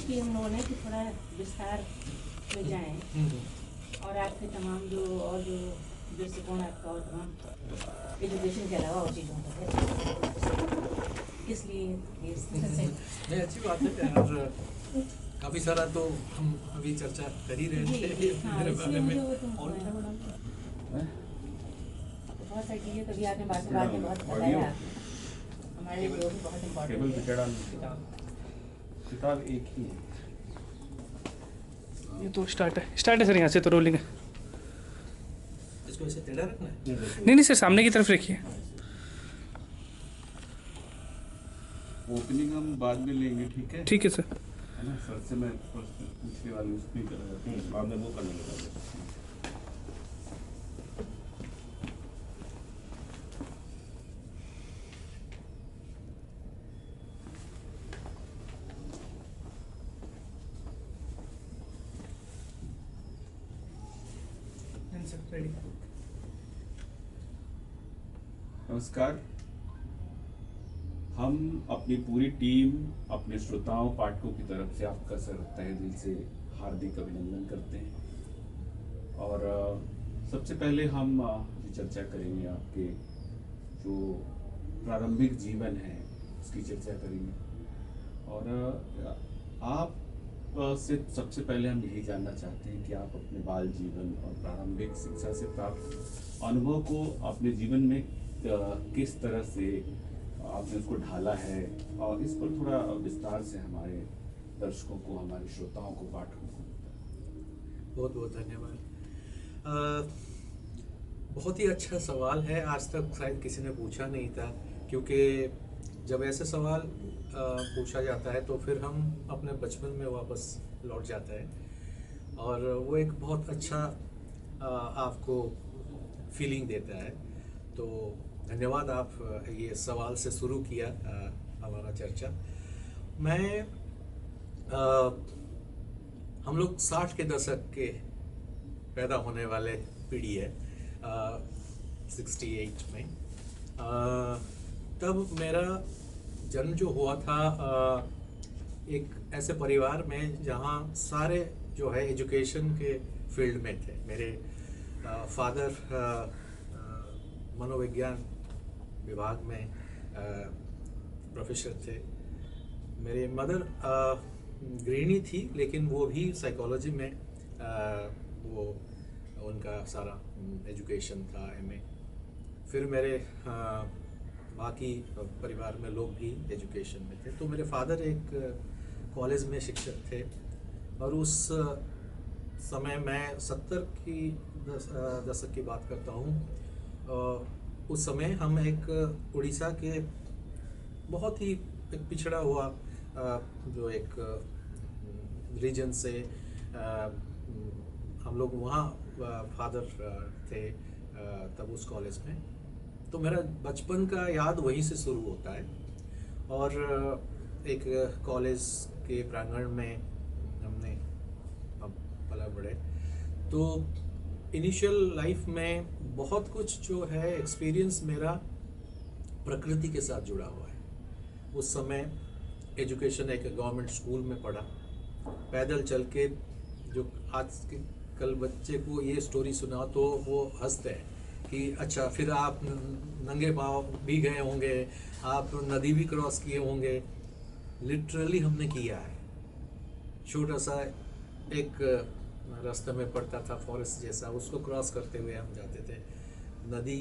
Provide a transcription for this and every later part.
की हम लोगों ने कि थोड़ा विस्तार में जाएं और आपके तमाम जो दृष्टिकोण आपका और तमाम एजुकेशन के अलावा और चीज़ों का है, इसलिए ये इस तरह से नहीं, अच्छी बात है। और काफ़ी सारा तो हम अभी चर्चा कर ही रहे थे मेरे बारे में। और बहुत सारी चीज़ें कभी आपने बात में बहुत बताया, हमारे लिए भी बहुत इम्पोर्टेंट है। किताब एक ही है। ये तो स्टार्ट है सर, यहाँ से तो रोलिंग है। इसको ऐसे टेढ़ा रखना है? नहीं सर, सामने की तरफ रखिए। ओपनिंग हम बाद में लेंगे, ठीक है? ठीक है सर। है ना, सर से मैं पूछने वाली उसकी तरह बाद में वो करने लगा। नमस्कार। हम अपनी पूरी टीम अपने श्रोताओं पाठकों की तरफ से आपका सर तहे दिल से हार्दिक अभिनंदन करते हैं। और सबसे पहले हम ये चर्चा करेंगे आपके जो प्रारंभिक जीवन है उसकी चर्चा करेंगे। और आप से सबसे पहले हम यही जानना चाहते हैं कि आप अपने बाल जीवन और प्रारंभिक शिक्षा से प्राप्त अनुभव को अपने जीवन में किस तरह से आपने उसको ढाला है, और इस पर थोड़ा विस्तार से हमारे दर्शकों को, हमारे श्रोताओं को, पाठकों को। बहुत बहुत धन्यवाद। बहुत ही अच्छा सवाल है। आज तक शायद किसी ने पूछा नहीं था, क्योंकि जब ऐसे सवाल पूछा जाता है तो फिर हम अपने बचपन में वापस लौट जाते हैं, और वो एक बहुत अच्छा आपको फीलिंग देता है। तो धन्यवाद, आप ये सवाल से शुरू किया हमारा चर्चा। मैं हम लोग 60 के दशक के पैदा होने वाले पीढ़ी है, 68 में। तब मेरा जन्म जो हुआ था एक ऐसे परिवार में जहाँ सारे जो है एजुकेशन के फील्ड में थे। मेरे फादर मनोविज्ञान विभाग में प्रोफेसर थे। मेरे मदर गृहिणी थी, लेकिन वो भी साइकोलॉजी में वो उनका सारा एजुकेशन था, एमए। फिर मेरे बाकी परिवार में लोग भी एजुकेशन में थे। तो मेरे फादर एक कॉलेज में शिक्षक थे, और उस समय मैं 70 की दशक की बात करता हूँ। उस समय हम एक उड़ीसा के बहुत ही एक पिछड़ा हुआ जो एक रीजन से हम लोग वहाँ फादर थे तब उस कॉलेज में। तो मेरा बचपन का याद वहीं से शुरू होता है, और एक कॉलेज के प्रांगण में हमने पला बढ़े। तो इनिशियल लाइफ में बहुत कुछ जो है एक्सपीरियंस मेरा प्रकृति के साथ जुड़ा हुआ है। उस समय एजुकेशन एक गवर्नमेंट स्कूल में पढ़ा, पैदल चल के। जो आज के कल बच्चे को ये स्टोरी सुना तो वो हंसते हैं कि अच्छा, फिर आप नंगे पाँव भी गए होंगे, आप नदी भी क्रॉस किए होंगे। लिटरली हमने किया है। छोटा सा एक रास्ते में पड़ता था फॉरेस्ट जैसा, उसको क्रॉस करते हुए हम जाते थे नदी।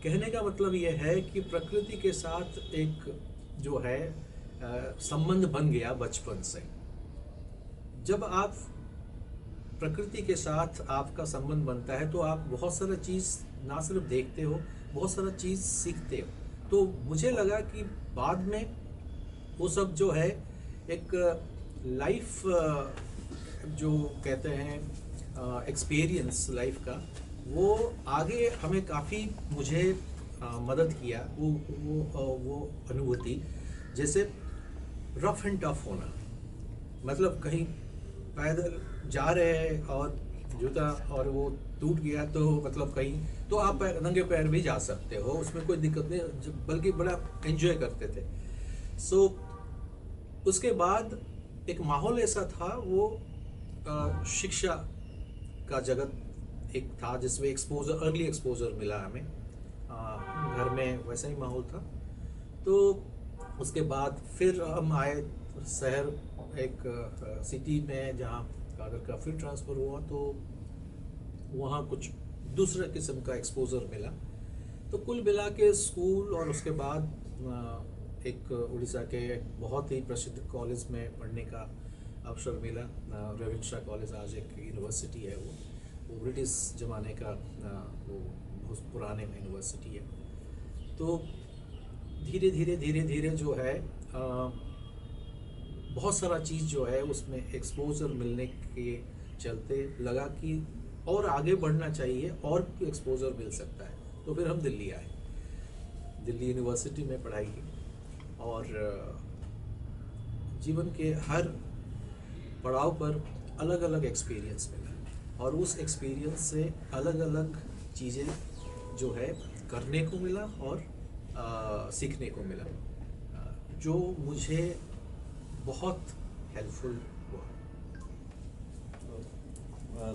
कहने का मतलब ये है कि प्रकृति के साथ एक जो है संबंध बन गया बचपन से। जब आप प्रकृति के साथ आपका संबंध बनता है तो आप बहुत सारा चीज़ ना सिर्फ देखते हो, बहुत सारा चीज़ सीखते हो। तो मुझे लगा कि बाद में वो सब जो है एक लाइफ जो कहते हैं एक्सपीरियंस लाइफ का, वो आगे हमें काफ़ी मुझे मदद किया। वो अनुभूति, जैसे रफ एंड टफ होना, मतलब कहीं पैदल जा रहे हैं और जूता और वो टूट गया तो मतलब कहीं तो आप नंगे पैर भी जा सकते हो, उसमें कोई दिक्कत नहीं, बल्कि बड़ा एंजॉय करते थे। सो उसके बाद एक माहौल ऐसा था, वो शिक्षा का जगत एक था जिसमें एक्सपोजर, अर्ली एक्सपोजर मिला हमें। घर में वैसा ही माहौल था। तो उसके बाद फिर हम आए शहर, एक सिटी में जहाँ अगर का फिर ट्रांसफ़र हुआ, तो वहाँ कुछ दूसरे किस्म का एक्सपोजर मिला। तो कुल मिला के स्कूल और उसके बाद एक उड़ीसा के बहुत ही प्रसिद्ध कॉलेज में पढ़ने का अवसर मिला। रेवेंशा कॉलेज आज एक यूनिवर्सिटी है। वो ब्रिटिश ज़माने का वो बहुत पुराने यूनिवर्सिटी है। तो धीरे धीरे जो है बहुत सारा चीज़ जो है उसमें एक्सपोजर मिलने के चलते लगा कि और आगे बढ़ना चाहिए और एक्सपोजर मिल सकता है। तो फिर हम दिल्ली आए, दिल्ली यूनिवर्सिटी में पढ़ाई की और जीवन के हर पड़ाव पर अलग अलग एक्सपीरियंस मिला और उस एक्सपीरियंस से अलग अलग चीज़ें जो है करने को मिला और सीखने को मिला, जो मुझे बहुत हेल्पफुल हुआ।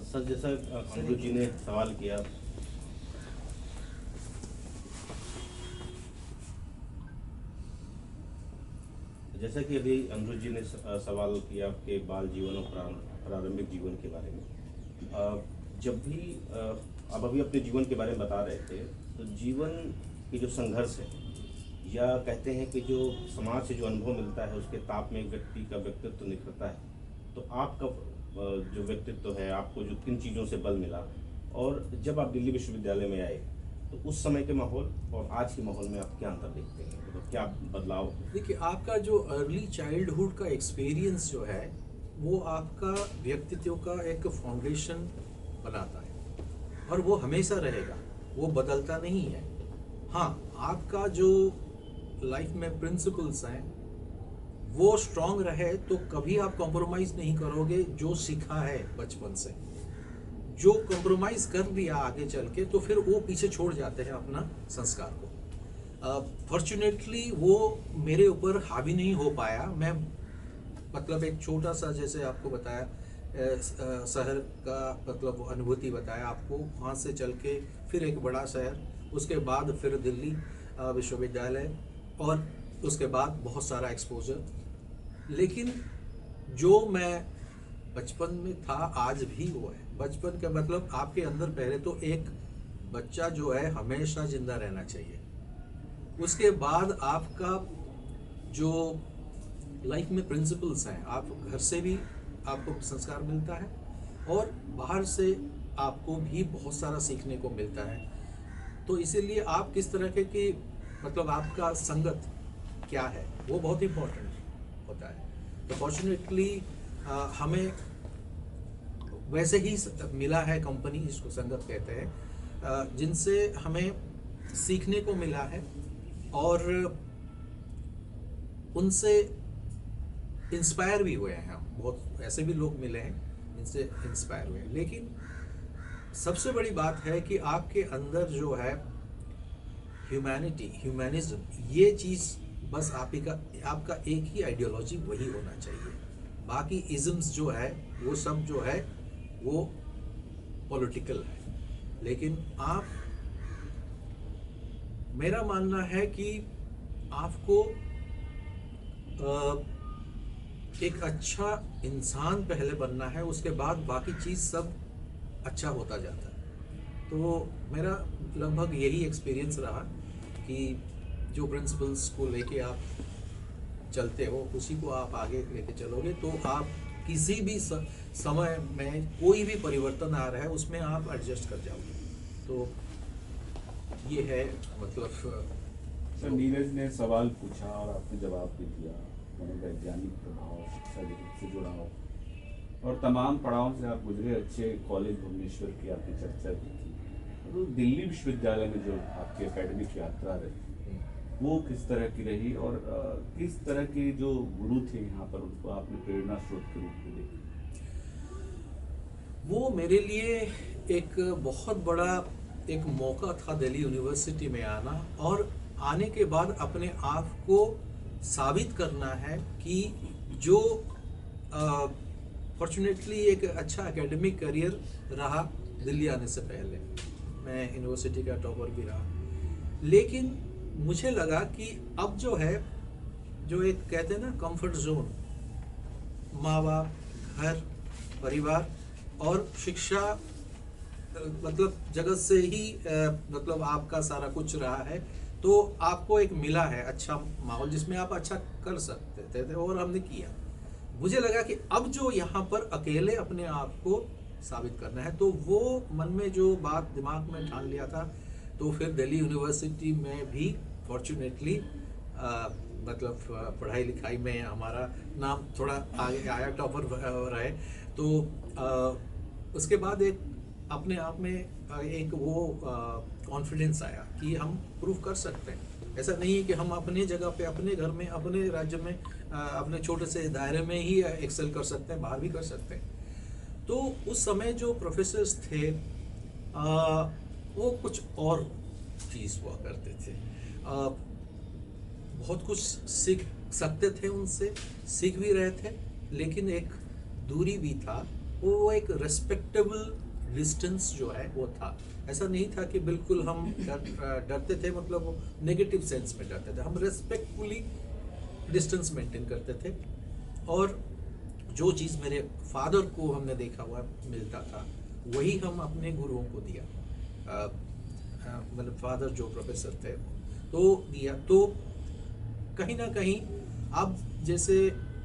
सर, जैसा अमृत जी ने सवाल किया, जैसा कि अभी अमृत जी ने सवाल किया आपके बाल जीवन और प्रारंभिक जीवन के बारे में, जब भी आप अभी अपने जीवन के बारे में बता रहे थे, तो जीवन की जो संघर्ष है या कहते हैं कि जो समाज से जो अनुभव मिलता है उसके ताप में व्यक्ति का व्यक्तित्व निखरता है। तो आपका जो व्यक्तित्व है, आपको जो किन चीज़ों से बल मिला, और जब आप दिल्ली विश्वविद्यालय में आए तो उस समय के माहौल और आज के माहौल में आप क्या अंतर देखते हैं, मतलब क्या बदलाव? देखिए, आपका जो अर्ली चाइल्डहुड का एक्सपीरियंस जो है वो आपका व्यक्तित्व का एक फाउंडेशन बनाता है और वो हमेशा रहेगा, वो बदलता नहीं है। हाँ, आपका जो लाइफ में प्रिंसिपल्स हैं वो स्ट्रांग रहे तो कभी आप कॉम्प्रोमाइज़ नहीं करोगे जो सीखा है बचपन से। जो कॉम्प्रोमाइज़ कर दिया आगे चल के तो फिर वो पीछे छोड़ जाते हैं अपना संस्कार को। फॉर्चुनेटली वो मेरे ऊपर हावी नहीं हो पाया। मैं मतलब एक छोटा सा, जैसे आपको बताया, शहर का मतलब अनुभूति बताया आपको, वहाँ से चल के फिर एक बड़ा शहर, उसके बाद फिर दिल्ली विश्वविद्यालय और उसके बाद बहुत सारा एक्सपोजर। लेकिन जो मैं बचपन में था आज भी वो है। बचपन का मतलब आपके अंदर पहले तो एक बच्चा जो है हमेशा जिंदा रहना चाहिए, उसके बाद आपका जो लाइफ में प्रिंसिपल्स हैं, आप घर से भी आपको संस्कार मिलता है और बाहर से आपको भी बहुत सारा सीखने को मिलता है। तो इसीलिए आप किस तरह के मतलब आपका संगत क्या है वो बहुत इम्पोर्टेंट होता है। तो फॉर्चुनेटली हमें वैसे ही मिला है कंपनी, जिसको संगत कहते हैं, जिनसे हमें सीखने को मिला है और उनसे इंस्पायर भी हुए हैं। हम बहुत ऐसे भी लोग मिले हैं जिनसे इंस्पायर हुए हैं। लेकिन सबसे बड़ी बात है कि आपके अंदर जो है ह्यूमैनिटी, ह्यूमैनिज्म, ये चीज़ बस आपका एक ही आइडियोलॉजी वही होना चाहिए। बाकी इज़म्स जो है वो सब जो है वो पॉलिटिकल है। लेकिन मेरा मानना है कि आपको एक अच्छा इंसान पहले बनना है, उसके बाद बाकी चीज़ सब अच्छा होता जाता है। तो मेरा लगभग यही एक्सपीरियंस रहा कि जो प्रिंसिपल्स को लेके आप चलते हो उसी को आप आगे लेके चलोगे तो आप किसी भी समय में कोई भी परिवर्तन आ रहा है उसमें आप एडजस्ट कर जाओगे। तो ये है मतलब। सर, नीरज ने सवाल पूछा और आपने जवाब भी दिया। मनोवैज्ञानिक प्रभाव, शिक्षा जगत से जुड़ाव और तमाम पड़ावों से आप गुजरे। अच्छे कॉलेज भुवनेश्वर की आपने चर्चा की थी। तो दिल्ली विश्वविद्यालय में जो आपकी एकेडमिक यात्रा रही वो किस तरह की रही और किस तरह के जो गुरु थे यहाँ पर उनको आपने प्रेरणा स्रोत के रूप में देखा? वो मेरे लिए एक बहुत बड़ा एक मौका था दिल्ली यूनिवर्सिटी में आना, और आने के बाद अपने आप को साबित करना है कि जो फॉर्चुनेटली एक अच्छा एकेडमिक करियर रहा दिल्ली आने से पहले। मैं यूनिवर्सिटी का टॉपर भी रहा, लेकिन मुझे लगा कि अब जो है, जो एक कहते हैं ना कंफर्ट जोन, माँ बाप, घर, परिवार और शिक्षा, मतलब जगत से ही मतलब आपका सारा कुछ रहा है, तो आपको एक मिला है अच्छा माहौल जिसमें आप अच्छा कर सकते थे और हमने किया। मुझे लगा कि अब जो यहाँ पर अकेले अपने आप को साबित करना है, तो वो मन में जो बात दिमाग में ठान लिया था, तो फिर दिल्ली यूनिवर्सिटी में भी फॉर्चुनेटली मतलब पढ़ाई लिखाई में हमारा नाम थोड़ा आगे आया, टॉपर रहे। तो उसके बाद एक अपने आप में एक वो कॉन्फिडेंस आया कि हम प्रूव कर सकते हैं। ऐसा नहीं है कि हम अपने जगह पे, अपने घर में, अपने राज्य में, अपने छोटे से दायरे में ही एक्सेल कर सकते हैं, बाहर भी कर सकते हैं। तो उस समय जो प्रोफेसर्स थे वो कुछ और चीज़ हुआ करते थे। बहुत कुछ सीख सकते थे उनसे, सीख भी रहे थे, लेकिन एक दूरी भी था, वो एक रेस्पेक्टेबल डिस्टेंस जो है वो था। ऐसा नहीं था कि बिल्कुल हम डरते थे, मतलब नेगेटिव सेंस में डरते थे, हम रेस्पेक्टफुली डिस्टेंस मेंटेन करते थे। और जो चीज़ मेरे फादर को हमने देखा हुआ मिलता था, वही हम अपने गुरुओं को दिया। मतलब फादर जो प्रोफेसर थे तो दिया। तो कहीं ना कहीं आप जैसे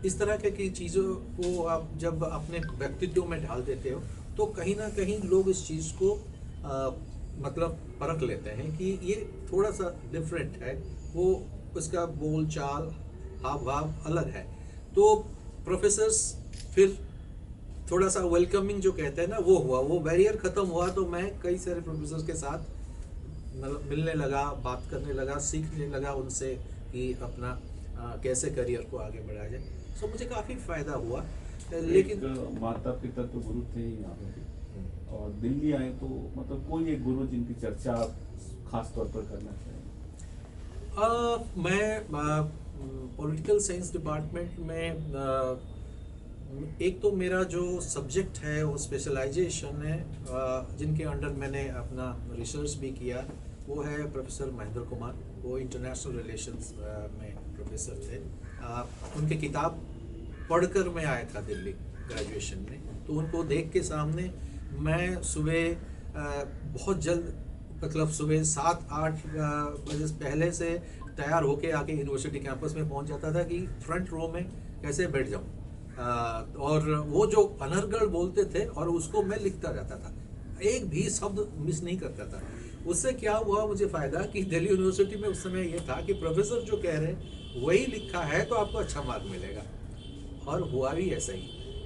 इस तरह की चीज़ों को आप जब अपने व्यक्तित्व में ढाल देते हो, तो कहीं ना कहीं लोग इस चीज़ को मतलब परख लेते हैं कि ये थोड़ा सा डिफरेंट है, वो उसका बोल चाल हाव भाव अलग है। तो प्रोफेसर्स फिर थोड़ा सा वेलकमिंग जो कहते हैं ना, वो हुआ, वो बैरियर ख़त्म हुआ। तो मैं कई सारे प्रोफेसर्स के साथ मतलब मिलने लगा, बात करने लगा, सीखने लगा उनसे कि अपना कैसे करियर को आगे बढ़ाया जाए। सो मुझे काफ़ी फ़ायदा हुआ। लेकिन माता पिता तो गुरु थे ही यहाँ पे, और दिल्ली आए तो मतलब कोई एक गुरु जिनकी चर्चा आप खास तौर पर करना चाहिए? मैं पॉलिटिकल साइंस डिपार्टमेंट में एक तो मेरा जो सब्जेक्ट है वो स्पेशलाइजेशन है, जिनके अंडर मैंने अपना रिसर्च भी किया, वो है प्रोफेसर महेंद्र कुमार। वो इंटरनेशनल रिलेशंस में प्रोफेसर थे। उनकी किताब पढ़कर मैं आया था दिल्ली ग्रेजुएशन में। तो उनको देख के सामने मैं सुबह बहुत जल्द, मतलब सुबह 7-8 बजे पहले से तैयार होके आके यूनिवर्सिटी कैंपस में पहुंच जाता था कि फ्रंट रो में कैसे बैठ जाऊं। और वो जो अनर्गल बोलते थे और उसको मैं लिखता जाता था, एक भी शब्द मिस नहीं करता था। उससे क्या हुआ मुझे फ़ायदा कि दिल्ली यूनिवर्सिटी में उस समय ये था कि प्रोफेसर जो कह रहे हैं वही लिखा है तो आपको अच्छा मार्क मिलेगा, और हुआ भी ऐसा ही।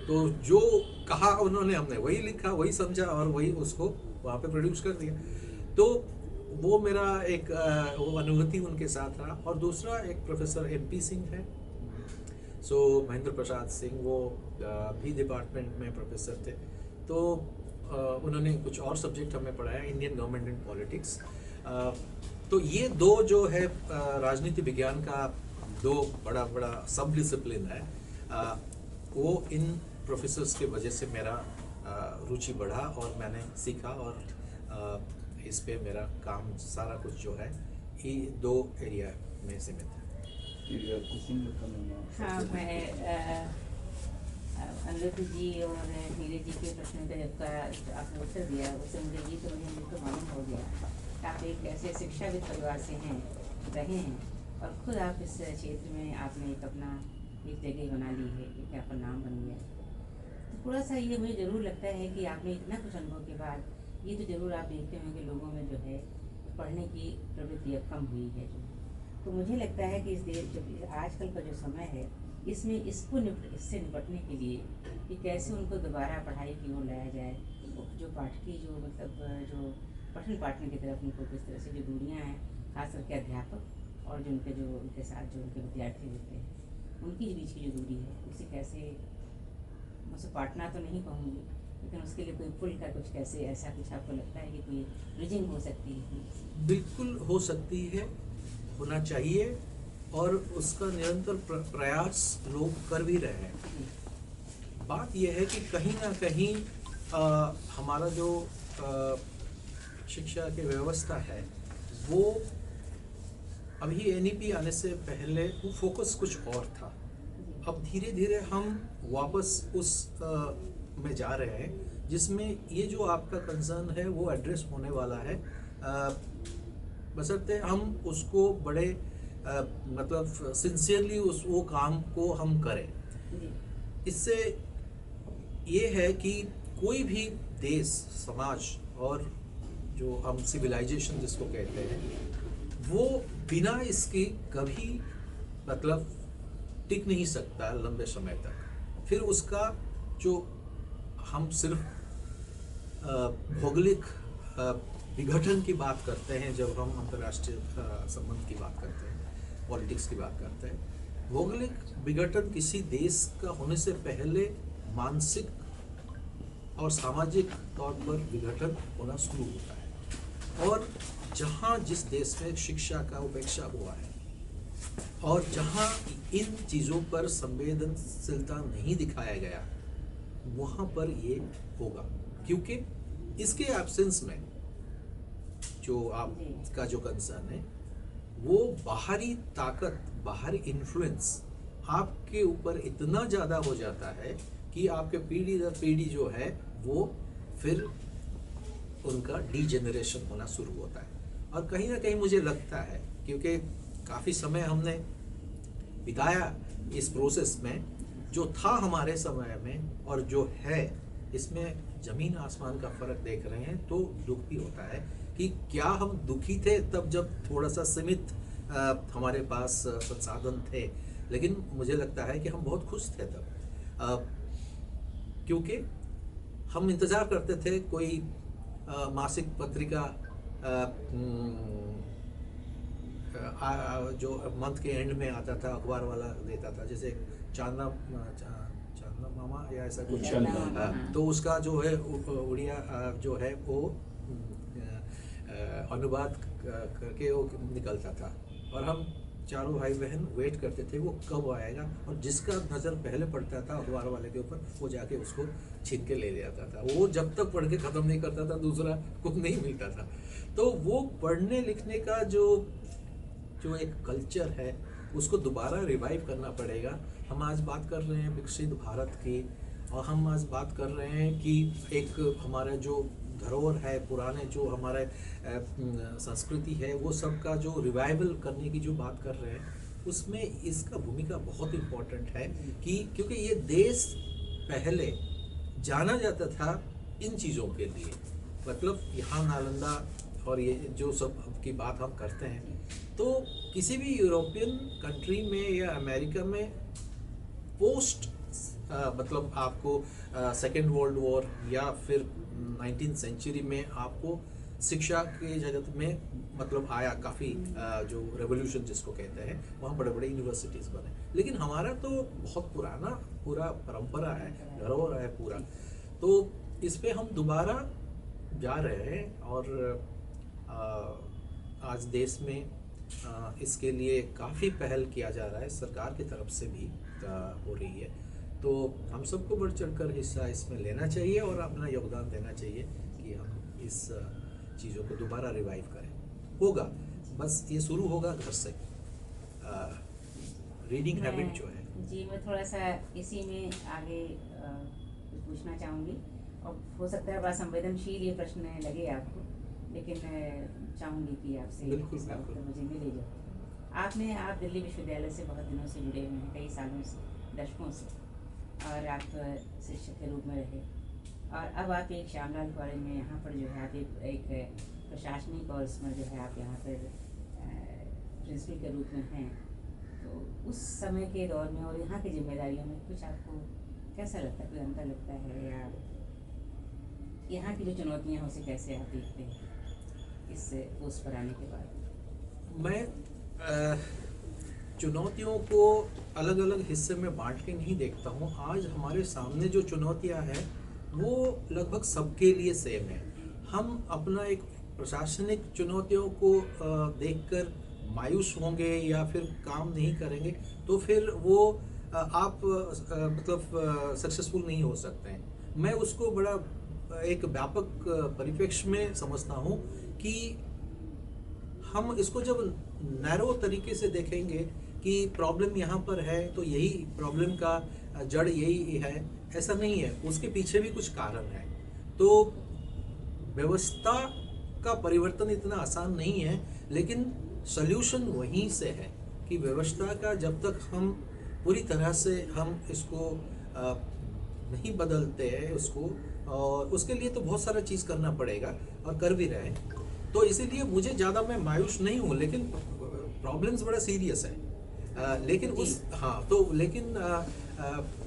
तो जो कहा उन्होंने, हमने वही लिखा, वही समझा और वही उसको वहाँ पे प्रोड्यूस कर दिया। तो वो मेरा एक वो अनुभूति उनके साथ रहा। और दूसरा एक प्रोफेसर MP सिंह है, सो महेंद्र प्रसाद सिंह, वो भी डिपार्टमेंट में प्रोफेसर थे। तो उन्होंने कुछ और सब्जेक्ट हमें पढ़ाया, इंडियन गवर्नमेंट एंड पॉलिटिक्स। तो ये दो जो है राजनीति विज्ञान का दो बड़ा बड़ा सब डिसिप्लिन है, वो इन प्रोफेसर्स के वजह से मेरा रुचि बढ़ा और मैंने सीखा, और इस पे मेरा काम सारा कुछ जो है ये दो एरिया में सीमित है। हाँ, मैं अनुरुद्ध जी और नीरज जी के प्रश्न का आपने उत्तर दिया, उससे मुझे ये तो मालूम हो गया कि आप एक ऐसे शिक्षाविद परिवार से हैं, रहे हैं, और खुद आप इस क्षेत्र में आपने एक अपना एक जगह बना ली है, एक आपका नाम बन गया। तो थोड़ा सा ये मुझे ज़रूर लगता है कि आपने इतना कुछ अनुभव के बाद ये तो ज़रूर आप देखते होंगे लोगों में जो है पढ़ने की प्रवृत्ति अब कम हुई है। तो मुझे लगता है कि इस देश जो आजकल का जो समय है, इसमें इससे निपटने के लिए कि कैसे उनको दोबारा पढ़ाई की ओर लाया जाए, जो पाठकी जो मतलब जो पठन पाठन की तरफ उनको किस तरह से जो दूरियाँ हैं, खास करके अध्यापक और जो उनके साथ जो उनके विद्यार्थी होते हैं, उनकी बीच की जो दूरी है, उसे कैसे, मुझसे पाटना तो नहीं कहूँगी, लेकिन उसके लिए कोई पुल का कुछ कैसे, ऐसा कुछ आपको लगता है कि कोई ब्रिजिंग हो सकती है? बिल्कुल हो सकती है, होना चाहिए, और उसका निरंतर प्रयास लोग कर भी रहे हैं। बात यह है कि कहीं ना कहीं हमारा जो शिक्षा की व्यवस्था है वो अभी एनईपी आने से पहले वो फोकस कुछ और था। अब धीरे धीरे हम वापस उस में जा रहे हैं जिसमें ये जो आपका कंसर्न है वो एड्रेस होने वाला है, बशर्ते हम उसको बड़े मतलब सिंसियरली उस वो काम को हम करें। इससे ये है कि कोई भी देश, समाज और जो हम सिविलाइजेशन जिसको कहते हैं वो बिना इसकी कभी मतलब टिक नहीं सकता लंबे समय तक। फिर उसका जो हम सिर्फ भौगोलिक विघटन की बात करते हैं, जब हम अंतर्राष्ट्रीय संबंध की बात करते हैं, पॉलिटिक्स की बात करते हैं, भौगोलिक विघटन किसी देश का होने से पहले मानसिक और सामाजिक तौर पर विघटन होना शुरू होता है। और जहाँ जिस देश में शिक्षा का उपेक्षा हुआ है और जहाँ इन चीज़ों पर संवेदनशीलता नहीं दिखाया गया, वहाँ पर ये होगा। क्योंकि इसके एब्सेंस में जो आपका जो कंसर्न है वो बाहरी ताकत, बाहरी इन्फ्लुएंस आपके ऊपर इतना ज़्यादा हो जाता है कि आपके पीढ़ी दर पीढ़ी जो है वो फिर उनका डीजेनरेशन होना शुरू होता है। और कहीं ना कहीं मुझे लगता है, क्योंकि काफ़ी समय हमने बिताया इस प्रोसेस में, जो था हमारे समय में और जो है इसमें ज़मीन आसमान का फ़र्क देख रहे हैं, तो दुख भी होता है कि क्या हम दुखी थे तब जब थोड़ा सा सीमित हमारे पास संसाधन थे, लेकिन मुझे लगता है कि हम बहुत खुश थे तब, क्योंकि हम इंतज़ार करते थे कोई मासिक पत्रिका जो मंथ के एंड में आता था, अखबार वाला देता था, जैसे चांदना मामा या ऐसा कुछ, तो उसका जो है उड़िया जो है वो अनुवाद करके वो निकलता था और हम चारों भाई बहन वेट करते थे वो कब आएगा, और जिसका नज़र पहले पड़ता था अखबार वाले के ऊपर वो जाके उसको छीन के ले जाता था। वो जब तक पढ़ के ख़त्म नहीं करता था दूसरा कुछ नहीं मिलता था। तो वो पढ़ने लिखने का जो एक कल्चर है उसको दोबारा रिवाइव करना पड़ेगा। हम आज बात कर रहे हैं विकसित भारत की, और हम आज बात कर रहे हैं कि एक हमारा जो धरोहर है, पुराने जो हमारे संस्कृति है, वो सब का जो रिवाइवल करने की जो बात कर रहे हैं, उसमें इसका भूमिका बहुत इम्पोर्टेंट है कि क्योंकि ये देश पहले जाना जाता था इन चीज़ों के लिए, मतलब यहाँ नालंदा और ये जो सब की बात हम करते हैं, तो किसी भी यूरोपियन कंट्री में या अमेरिका में पोस्ट मतलब आपको सेकेंड वर्ल्ड वॉर या फिर 19th सेंचुरी में आपको शिक्षा के जगत में मतलब आया काफ़ी जो रेवोल्यूशन जिसको कहते हैं, वहाँ बड़े बड़े यूनिवर्सिटीज़ बने। लेकिन हमारा तो बहुत पुराना पूरा परंपरा है, धरोहर है पूरा, तो इस पे हम दोबारा जा रहे हैं। और आज देश में इसके लिए काफ़ी पहल किया जा रहा है, सरकार की तरफ से भी हो रही है। तो हम सबको बढ़ चढ़कर हिस्सा इसमें लेना चाहिए और अपना योगदान देना चाहिए कि हम इस चीज़ों को दोबारा रिवाइव करें। होगा, बस ये शुरू होगा घर से, रीडिंग हैबिट जो है। जी, मैं थोड़ा सा इसी में आगे कुछ पूछना चाहूँगी, और हो सकता है बड़ा संवेदनशील ये प्रश्न लगे आपको, लेकिन चाहूँगी कि आपसे इस वक्त मुझे मिले जो आप दिल्ली विश्वविद्यालय से बहुत दिनों से जुड़े हुए हैं, कई सालों से, दशकों से, और आप शिक्षक के रूप में रहे, और अब आप एक श्यामलाल कॉलेज में यहाँ पर जो है आप एक प्रशासनिक और इसमें जो है आप यहाँ पर प्रिंसिपल के रूप में हैं। तो उस समय के दौर में और यहाँ की जिम्मेदारियों में कुछ आपको कैसा लगता है, कोई अंतर लगता है, या यहाँ की जो चुनौतियाँ हैं उसे कैसे आप देखते हैं इस पोस्ट पर आने के बाद? मैं चुनौतियों को अलग अलग हिस्से में बांट के नहीं देखता हूँ। आज हमारे सामने जो चुनौतियाँ हैं वो लगभग सबके लिए सेम है। हम अपना एक प्रशासनिक चुनौतियों को देखकर मायूस होंगे या फिर काम नहीं करेंगे, तो फिर वो आप मतलब सक्सेसफुल नहीं हो सकते हैं। मैं उसको बड़ा एक व्यापक परिप्रेक्ष्य में समझता हूँ कि हम इसको जब नैरो तरीके से देखेंगे कि प्रॉब्लम यहाँ पर है तो यही प्रॉब्लम का जड़ यही है, ऐसा नहीं है, उसके पीछे भी कुछ कारण है। तो व्यवस्था का परिवर्तन इतना आसान नहीं है, लेकिन सल्यूशन वहीं से है कि व्यवस्था का जब तक हम पूरी तरह से हम इसको नहीं बदलते हैं उसको, और उसके लिए तो बहुत सारा चीज़ करना पड़ेगा और कर भी रहे हैं। तो इसीलिए मुझे ज़्यादा मैं मायूस नहीं हूँ, लेकिन प्रॉब्लम्स बड़ा सीरियस है। लेकिन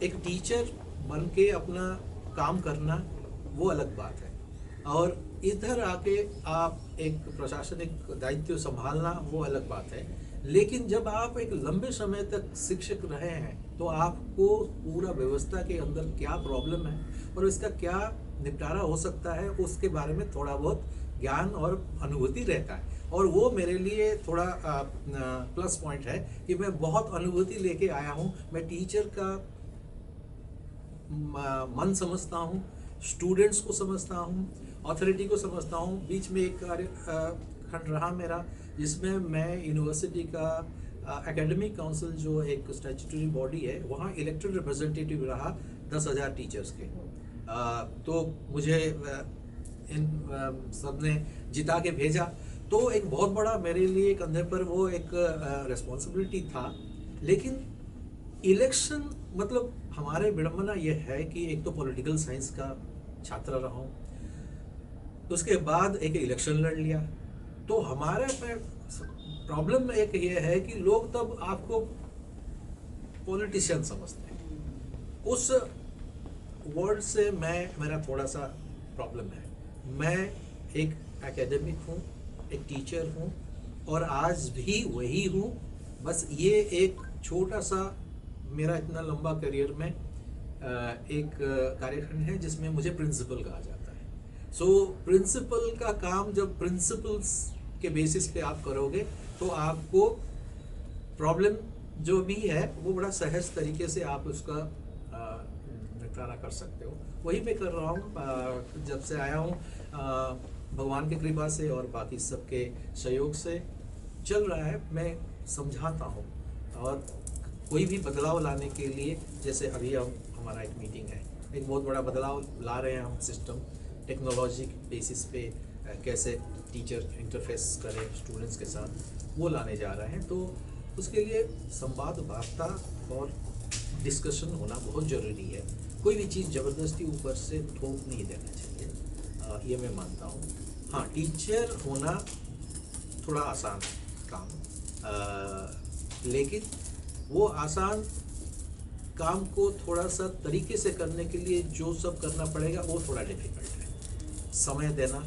एक टीचर बन के अपना काम करना वो अलग बात है, और इधर आके आप एक प्रशासनिक दायित्व संभालना वो अलग बात है। लेकिन जब आप एक लंबे समय तक शिक्षक रहे हैं तो आपको पूरा व्यवस्था के अंदर क्या प्रॉब्लम है और इसका क्या निपटारा हो सकता है उसके बारे में थोड़ा बहुत ज्ञान और अनुभूति रहता है। और वो मेरे लिए थोड़ा प्लस पॉइंट है कि मैं बहुत अनुभूति लेके आया हूँ। मैं टीचर का मन समझता हूँ, स्टूडेंट्स को समझता हूँ, अथॉरिटी को समझता हूँ। बीच में एक कार्यखंड रहा मेरा जिसमें मैं यूनिवर्सिटी का एकेडमिक काउंसिल जो एक स्टैट्यूटरी बॉडी है वहाँ इलेक्टेड रिप्रेजेंटेटिव रहा 10,000 टीचर्स के। तो मुझे इन सब ने जिता के भेजा, तो एक बहुत बड़ा मेरे लिए कंधे पर वो एक रिस्पॉन्सिबिलिटी था। लेकिन इलेक्शन मतलब हमारे विडंबना ये है कि एक तो पॉलिटिकल साइंस का छात्र रहा हूँ, उसके बाद एक इलेक्शन लड़ लिया। तो हमारे प्रॉब्लम एक ये है कि लोग तब आपको पॉलिटिशियन समझते हैं। उस वर्ड से मेरा थोड़ा सा प्रॉब्लम है। मैं एक एकेडमिक हूँ, एक टीचर हूँ और आज भी वही हूँ। बस ये एक छोटा सा मेरा इतना लंबा करियर में एक कार्यखंड है जिसमें मुझे प्रिंसिपल कहा जाता है। सो प्रिंसिपल का काम जब प्रिंसिपल्स के बेसिस पे आप करोगे तो आपको प्रॉब्लम जो भी है वो बड़ा सहज तरीके से आप उसका निपटारा कर सकते हो। वही मैं कर रहा हूँ जब से आया हूँ, भगवान की कृपा से और बाकी सबके सहयोग से चल रहा है। मैं समझाता हूँ और कोई भी बदलाव लाने के लिए, जैसे अभी हमारा एक मीटिंग है, एक बहुत बड़ा बदलाव ला रहे हैं हम सिस्टम टेक्नोलॉजी बेसिस पे कैसे टीचर इंटरफेस करें स्टूडेंट्स के साथ, वो लाने जा रहे हैं। तो उसके लिए संवाद, वार्ता और डिस्कशन होना बहुत ज़रूरी है। कोई भी चीज़ ज़बरदस्ती ऊपर से थोप नहीं देना चाहिए, ये मैं मानता हूँ। हाँ, टीचर होना थोड़ा आसान काम, लेकिन वो आसान काम को थोड़ा सा तरीके से करने के लिए जो सब करना पड़ेगा वो थोड़ा डिफिकल्ट है। समय देना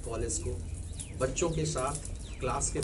कॉलेज को, बच्चों के साथ क्लास के